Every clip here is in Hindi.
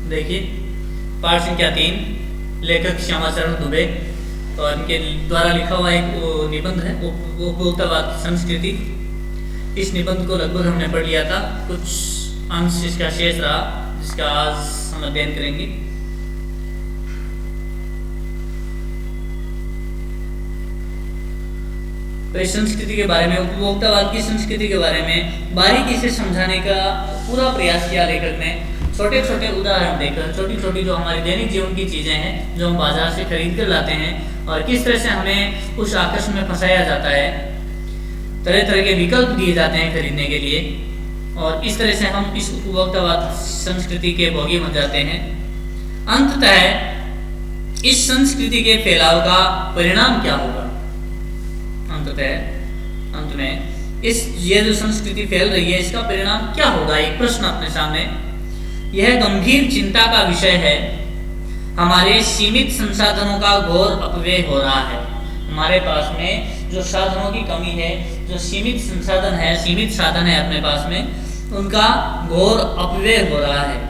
देखिए पाठ संख्या 3, लेखक श्यामाचरण दुबे और इनके द्वारा लिखा हुआ एक निबंध है उपभोक्तावाद की संस्कृति। इस निबंध को लगभग हमने पढ़ लिया था, कुछ अंश इसका शेष रहा जिसका आज हम अध्ययन करेंगे। तो इस संस्कृति के बारे में, उपभोक्तावाद की संस्कृति के बारे में बारीकी से समझाने का पूरा प्रयास किया लेखक ने। छोटे छोटे उदाहरण देकर, छोटी छोटी जो हमारी दैनिक जीवन की चीजें हैं जो हम बाजार से खरीद कर लाते हैं और किस तरह से हमें उस आकर्षण में फंसाया जाता है, तरह तरह के विकल्प दिए जाते हैं खरीदने के लिए, और इस तरह से हम इस उपभोक्तावाद संस्कृति के भोगी बन जाते हैं। अंततः इस संस्कृति के फैलाव का परिणाम क्या होगा? अंत में ये जो संस्कृति फैल रही है इसका परिणाम क्या होगा? एक प्रश्न अपने सामने। यह गंभीर चिंता का विषय है। हमारे सीमित संसाधनों का घोर अपव्यय हो रहा है। हमारे पास में जो साधनों की कमी है, जो सीमित संसाधन है, सीमित साधन है अपने पास में, उनका घोर अपव्यय हो रहा है।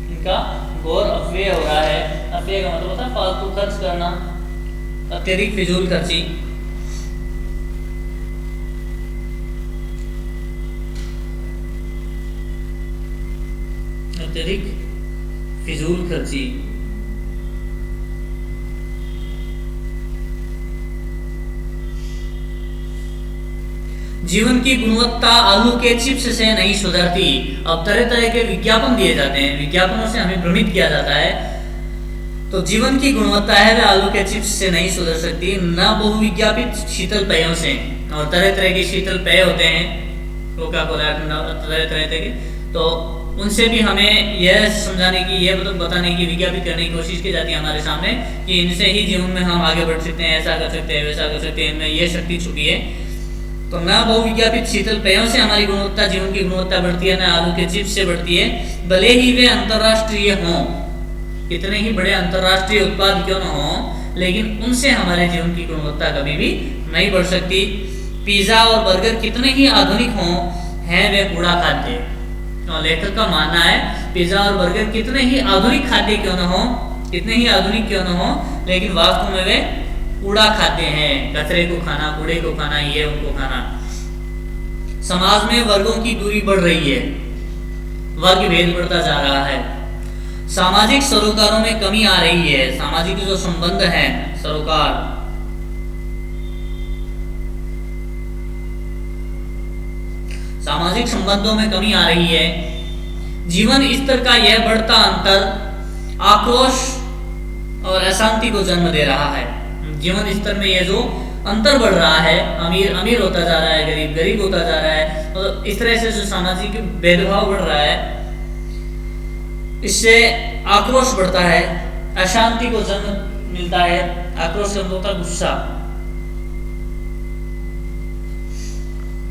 इनका घोर अपव्यय हो रहा है। अपव्यय का मतलब होता है फालतू खर्च करना, अत्यधिक फिजूल खर्ची। अत्यधिक फिजूल खर्ची। जीवन की गुणवत्ता आलू के चिप्स से नहीं सुधरती। अब तरह तरह के विज्ञापन दिए जाते हैं, विज्ञापनों से हमें भ्रमित किया जाता है। तो जीवन की गुणवत्ता है वह आलू के चिप्स से नहीं सुधर सकती, न बहुविज्ञापित शीतल पेयों से। और तरह तरह के शीतल पेय होते हैं, कोका कोला, तरह तरह के, तो उनसे भी हमें यह समझाने की, यह मतलब बताने की, विज्ञापित करने की कोशिश की जाती है हमारे सामने कि इनसे ही जीवन में हम आगे बढ़ सकते हैं, ऐसा कर सकते हैं, वैसा कर सकते हैं, इनमें यह शक्ति छुपी है। तो ना बहुविज्ञापित शीतल पेयों से हमारी गुणवत्ता, जीवन की गुणवत्ता बढ़ती है, ना आलू के चिप्स से बढ़ती है, भले ही वे अंतर्राष्ट्रीय हों, कितने ही बड़े अंतर्राष्ट्रीय उत्पाद क्यों न हों, लेकिन उनसे हमारे जीवन की गुणवत्ता कभी भी नहीं बढ़ सकती। पिज्जा और बर्गर कितने ही आधुनिक हों, हैं वे कूड़ा खाद्य। तो लेखक का मानना है पिज्जा और बर्गर कितने ही आधुनिक खाद्य क्यों न हो, कितने ही आधुनिक क्यों न हो, लेकिन वास्तव में वे कूड़ा खाद्य हैं। कचरे को खाना, कूड़े को खाना, ये उनको खाना। समाज में वर्गों की दूरी बढ़ रही है, वर्ग भेद बढ़ता जा रहा है। सामाजिक सरोकारों में कमी आ रही है। सामाजिक जो संबंध है, सरोकार, सामाजिक संबंधों में कमी आ रही है। जीवन स्तर का यह बढ़ता अंतर आक्रोश और अशांति को जन्म दे रहा है। जीवन स्तर में यह जो अंतर बढ़ रहा है, अमीर अमीर होता जा रहा है, गरीब गरीब होता जा रहा है, तो इस तरह से जो सामाजिक भेदभाव बढ़ रहा है, इससे आक्रोश बढ़ता है, अशांति को जन्म मिलता है। आक्रोश का मतलब होता है गुस्सा,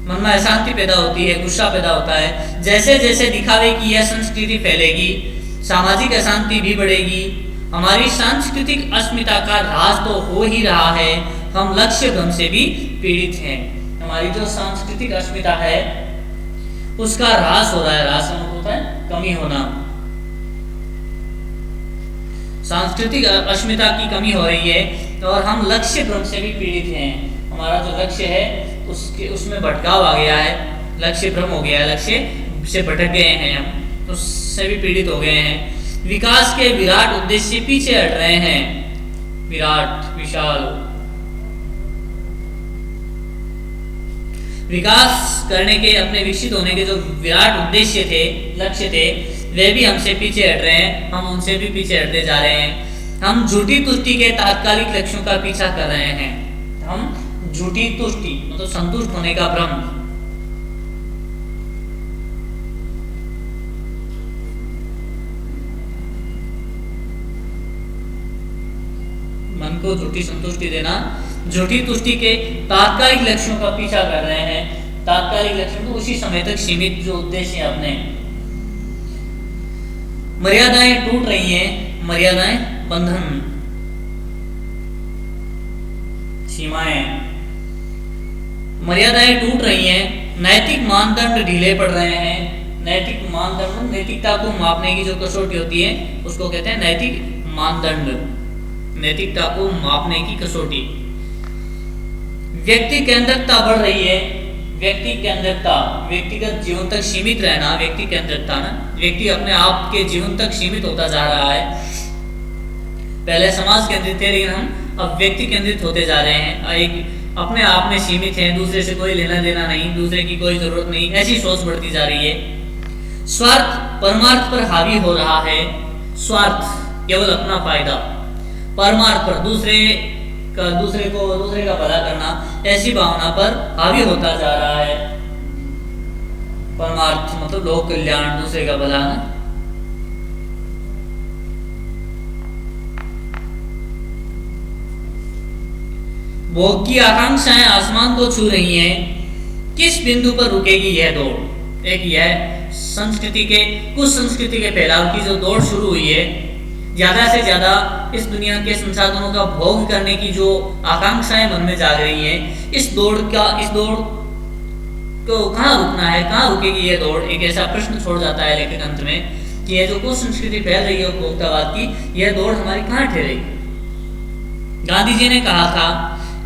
मन में अशांति पैदा होती है, गुस्सा पैदा होता है। जैसे जैसे दिखावे की यह संस्कृति फैलेगी, सामाजिक अशांति भी बढ़ेगी। हमारी सांस्कृतिक अस्मिता का ह्रास तो हो ही रहा है, हम लक्ष्य भ्रम से भी पीड़ित हैं। हमारी जो सांस्कृतिक अस्मिता है उसका ह्रास हो रहा है। ह्रास का मतलब होता है कमी होना। सांस्कृतिक अस्मिता की कमी हो रही है और हम लक्ष्य भ्रम से भी पीड़ित हैं। हमारा जो लक्ष्य है उसमें भटकाव आ गया है, लक्ष्य भ्रम हो गया है, लक्ष्य से भटक गए हैं, हम उससे भी पीड़ित हो गए हैं। विकास के विराट उद्देश्य पीछे हट रहे हैं। विराट, विशाल, विकास करने के, अपने विकसित होने के जो विराट उद्देश्य थे, लक्ष्य थे, वे भी हमसे पीछे हट रहे हैं। हम उनसे भी पीछे हटते जा रहे हैं। हम झूठी तुष्टि के तात्कालिक लक्ष्यों का पीछा कर रहे हैं। हम झूठी तुष्टि मतलब संतुष्ट होने का भ्रम, मन को झूठी संतुष्टि देना, झूठी तुष्टि के तात्कालिक लक्ष्यों का पीछा कर रहे हैं। तात्कालिक लक्ष्यों को उसी समय तक सीमित जो उद्देश्य है अपने। मर्यादाएं टूट रही हैं, मर्यादाएं, बंधन, सीमाएं, मर्यादाएं टूट रही हैं। नैतिक मानदंड ढीले पड़ रहे हैं। नैतिक मानदंड, नैतिकता को मापने की जो कसौटी होती है उसको कहते हैं नैतिक मानदंड, नैतिकता को मापने की कसौटी। व्यक्ति केंद्रितता बढ़ रही है, व्यक्ति केंद्रितता, व्यक्तिगत जीवन तक सीमित रहना, व्यक्ति केंद्रितता ना, व्यक्ति अपने आप के जीवन तक सीमित होता जा रहा है। पहले समाज केंद्रित थे लेकिन हम अब व्यक्ति केंद्रित होते जा रहे हैं, एक अपने आप में सीमित हैं, दूसरे से कोई लेना देना नहीं, दूसरे की कोई जरूरत नहीं, ऐसी सोच बढ़ती जा रही है। स्वार्थ परमार्थ पर हावी हो रहा है, स्वार्थ केवल अपना फायदा, परमार्थ पर दूसरे का भला करना, ऐसी भावना पर हावी होता जा रहा है। परमार्थ मतलब लोक कल्याण, दूसरे का भला ना। भोग की आकांक्षाएं आसमान को छू रही हैं, किस बिंदु पर रुकेगी यह दौड़? एक यह संस्कृति के, कुछ संस्कृति के फैलाव की जो दौड़ शुरू हुई है, ज्यादा से ज्यादा इस दुनिया के संसाधनों का भोग करने की जो आकांक्षाएं मन में जाग रही हैं, इस दौड़ को कहाँ रुकना है, कहाँ रुकेगी ये दौड़? एक ऐसा प्रश्न छोड़ जाता है लेखक अंत में कि ये जो कुछ संस्कृति फैल रही है उपभोक्तावाद की, यह दौड़ हमारी कहाँ ठहरेगी? गांधी जी ने कहा था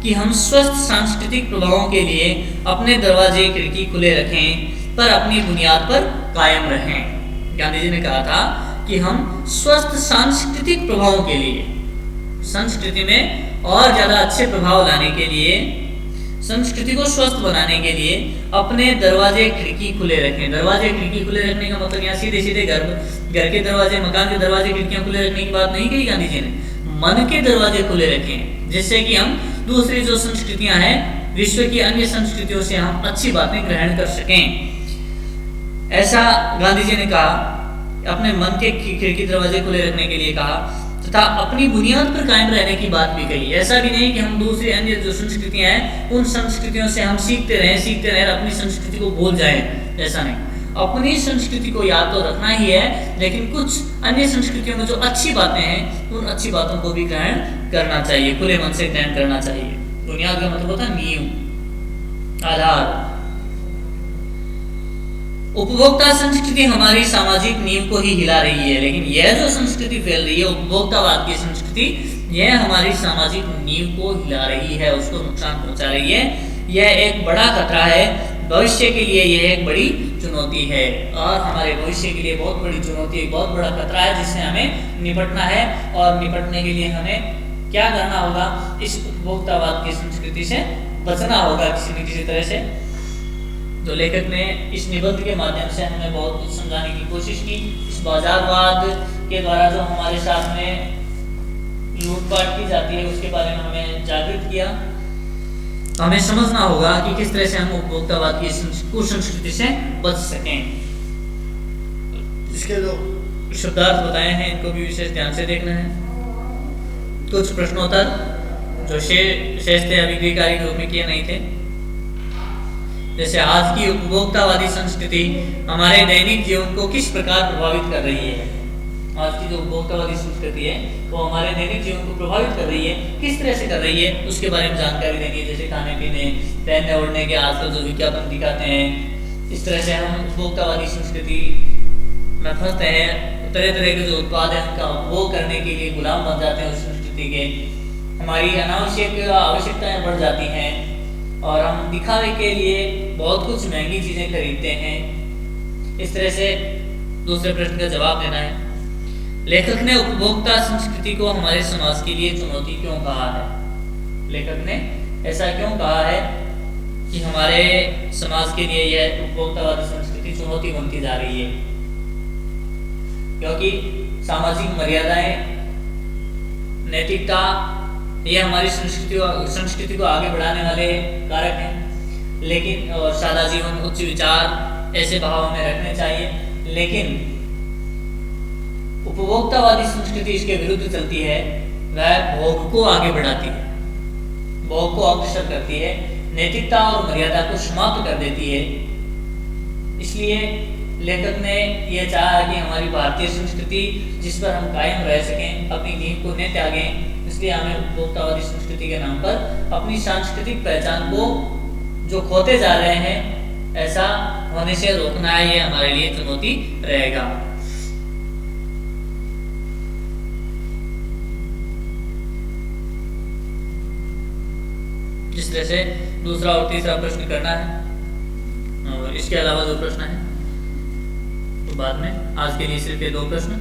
कि हम स्वस्थ सांस्कृतिक प्रभावों के लिए अपने दरवाजे खिड़की खुले रखें पर अपनी बुनियाद पर कायम रहें। गांधी जी ने कहा था कि हम स्वस्थ सांस्कृतिक प्रभावों के लिए, संस्कृति में और ज्यादा अच्छे प्रभाव लाने के लिए, संस्कृति को स्वस्थ बनाने के लिए अपने दरवाजे खिड़की खुले रखें। दरवाजे खिड़की खुले रखने का मतलब यहाँ सीधे सीधे घर के दरवाजे, मकान के दरवाजे खिड़कियां खुले रखने की बात नहीं कही गांधी जी ने, मन के दरवाजे खुले रखें, जिससे कि हम दूसरी जो संस्कृतियां हैं, विश्व की अन्य संस्कृतियों से हम अच्छी बातें ग्रहण कर सकें। ऐसा गांधी जी ने कहा, अपने मन के खिड़की दरवाजे खुले रखने के लिए कहा, तथा अपनी बुनियाद पर कायम रहने की बात भी कही। ऐसा भी नहीं कि हम दूसरी अन्य जो संस्कृतियां हैं उन संस्कृतियों से हम सीखते रहें अपनी संस्कृति को भूल जाएं, ऐसा नहीं। अपनी संस्कृति को याद तो रखना ही है, लेकिन कुछ अन्य संस्कृतियों में जो अच्छी बातें हैं उन अच्छी बातों को भी ग्रहण करना चाहिए, खुले मन से ग्रहण करना चाहिए। बुनियाद का मतलब होता है नींव, आधार। उपभोक्ता संस्कृति हमारी सामाजिक नींव को ही हिला रही है, लेकिन यह जो संस्कृति फैल रही है उपभोक्तावाद की संस्कृति, यह हमारी सामाजिक नींव को हिला रही है, उसको नुकसान पहुंचा रही है। यह एक बड़ा खतरा है, भविष्य के लिए यह एक बड़ी चुनौती है, और हमारे भविष्य के लिए बहुत बड़ी चुनौती, एक बहुत बड़ा खतरा है जिससे हमें निपटना है। और निपटने के लिए हमें क्या करना होगा? इस उपभोक्तावाद की संस्कृति से बचना होगा किसी न किसी तरह से। तो लेखक ने इस निबंध के माध्यम से हमें बहुत कुछ समझाने की कोशिश की। इस बाजारवाद के द्वारा जो हमारे साथ में लूटपाट की जाती है उसके बारे में हमें जागृत किया। तो हमें समझना होगा कि किस तरह से हम उपभोक्तावाद की कुसंस्कृति से बच सकें। इसके जो शब्दार्थ बताए हैं इनको भी विशेष ध्यान से देखना है। कुछ प्रश्नोत्तर जो शेष थे अभी गृहकार्य के रूप में किए नहीं थे, जैसे आज की उपभोक्तावादी संस्कृति हमारे दैनिक जीवन को किस प्रकार प्रभावित कर रही है। आज की जो उपभोक्तावादी संस्कृति है वो हमारे दैनिक जीवन को प्रभावित कर रही है, किस तरह से कर रही है उसके बारे में जानकारी देंगे। जैसे खाने पीने, पहनने ओढ़ने के आजकल जो विज्ञापन दिखाते हैं, इस तरह से हम उपभोक्तावादी संस्कृति में फंसते हैं। तरह तरह के जो उत्पाद है उनका उपभोग करने के लिए गुलाम बन जाते हैं उस संस्कृति के। हमारी अनावश्यक आवश्यकताएं बढ़ जाती हैं और हम दिखावे के लिए बहुत कुछ महंगी चीजें खरीदते हैं। इस तरह से दूसरे प्रश्न का जवाब देना है। लेखक ने उपभोक्ता संस्कृति को हमारे समाज के लिए चुनौती क्यों कहा है? लेखक ने ऐसा क्यों कहा है कि हमारे समाज के लिए यह उपभोक्तावादी संस्कृति चुनौती बनती जा रही है? क्योंकि सामाजिक मर्यादाएं, नैतिकता, ये हमारी संस्कृति को आगे बढ़ाने वाले कारक हैं। लेकिन और सादा जीवन, उच्च विचार, ऐसे भाव हमें रखने चाहिए। लेकिन उपभोक्तावादी संस्कृति इसके विरुद्ध चलती है। वह भोग को आगे बढ़ाती है, भोग को अग्रसर करती है, नैतिकता और मर्यादा को समाप्त कर देती है। इसलिए लेखक ने यह चाहा कि हमारी भारतीय संस्कृति जिस पर हम कायम रह सकें, अपनी नींव को न त्यागें। इसलिए हमें उपभोक्तावादी संस्कृति के नाम पर अपनी सांस्कृतिक पहचान को जो खोते जा रहे हैं ऐसा होने से रोकना है, ये हमारे लिए चुनौती रहेगा। इस तरह से दूसरा और तीसरा प्रश्न करना है, और इसके अलावा जो प्रश्न है तो बाद में, आज के लिए सिर्फ ये 2 प्रश्न।